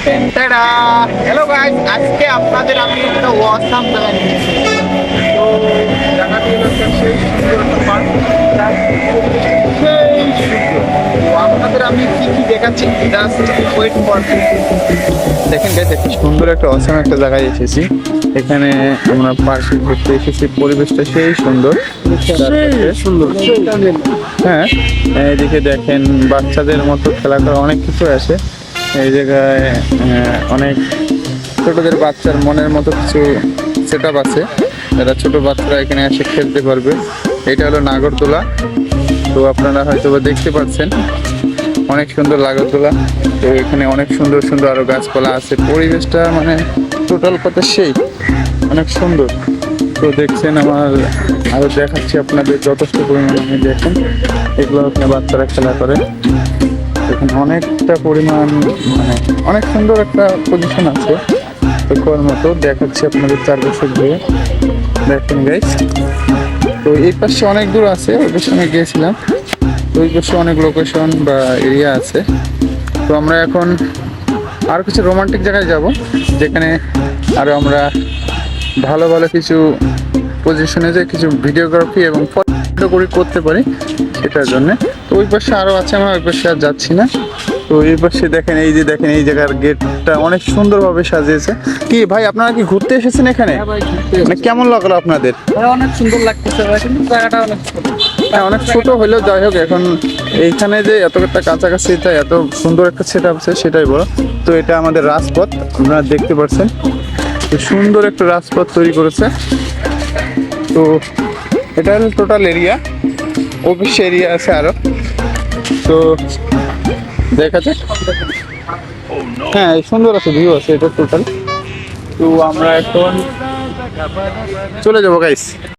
Hello guys, আজকে আপনাদের আমি একটা ওয়াসাম জায়গা নিয়ে এসেছি। তো জায়গাটি হলো একটা সেই সুন্দর একটা পার্ক, সেই সুন্দর। তো আপনাদের আমি কি কি দেখাচ্ছি, জাস্ট ওয়েট ফর। দেখেন গাইস, একটা সুন্দর একটা ওয়াসাম একটা জায়গায় এসেছি। এখানে আমরা পার্কে ঘুরতে এসেছি, পরিবেশটা সেই সুন্দর সুন্দর। হ্যাঁ, এইদিকে দেখেন বাচ্চাদের মতো খেলা করা অনেক কিছু আছে এই জায়গায়। অনেক ছোটদের বাচ্চার মনের মতো কিছু সেট আপ আছে, যারা ছোট বাচ্চারা এখানে এসে খেলতে পারবে। এটা হলো নাগরদোলা। তো আপনারা হয়তো বা দেখতে পাচ্ছেন অনেক সুন্দর নাগরদোলা। তো এখানে অনেক সুন্দর সুন্দর আরো গাছপালা আছে, পরিবেশটা মানে টোটাল কথা সেই অনেক সুন্দর। তো দেখছেন আমার আরো দেখাচ্ছি আপনাদের যথেষ্ট পরিমাণে। দেখেন এগুলো আপনার বাচ্চারা খেলা করে। এখানে অনেকটা পরিমাণ মানে অনেক সুন্দর একটা পজিশন আছে দেখবার মতো। দেখাচ্ছি আপনাদের চারপাশে ঘুরে। দেখেন গাইস, তো এই পাশে অনেক দূর আছে, ওই পাশে আমি গিয়েছিলাম। তো ওই পাশে অনেক লোকেশন বা এরিয়া আছে। তো আমরা এখন আর কিছু রোমান্টিক জায়গায় যাব, যেখানে আরো আমরা ভালো ভালো কিছু পজিশনে যে কিছু ভিডিওগ্রাফি এবং ফটোগ্রাফি করতে পারি সেটার জন্য। তো ওই পাশে আরো আছে, আমরা ওই পাশে আর যাচ্ছি না। তো এই পাশে দেখেন, এই যে দেখেন এই জায়গার গেটটা অনেক সুন্দরভাবে সাজিয়েছে। কি ভাই, আপনারা কি ঘুরতে এসেছেন এখানে? মানে কেমন লাগলো আপনাদের? অনেক সুন্দর লাগতেছে, কিন্তু জায়গাটা অনেক ছোট। হ্যাঁ, অনেক ছোট হলেও যাই হোক, এখন এইখানে যে এত একটা কাছাকাছি এত সুন্দর একটা সেট আপ আছে সেটাই বড়। তো এটা আমাদের রাজপথ, আপনারা দেখতে পাচ্ছেন তো সুন্দর একটা রাজপথ তৈরি করেছে। তো এটা হলো টোটাল এরিয়া, অফিস এরিয়া আছে আরো। তো দেখা যাক। হ্যাঁ, সুন্দর আছে, ভিউ আছে এটা টোটাল। তো আমরা এখন চলে যাবো গাইস।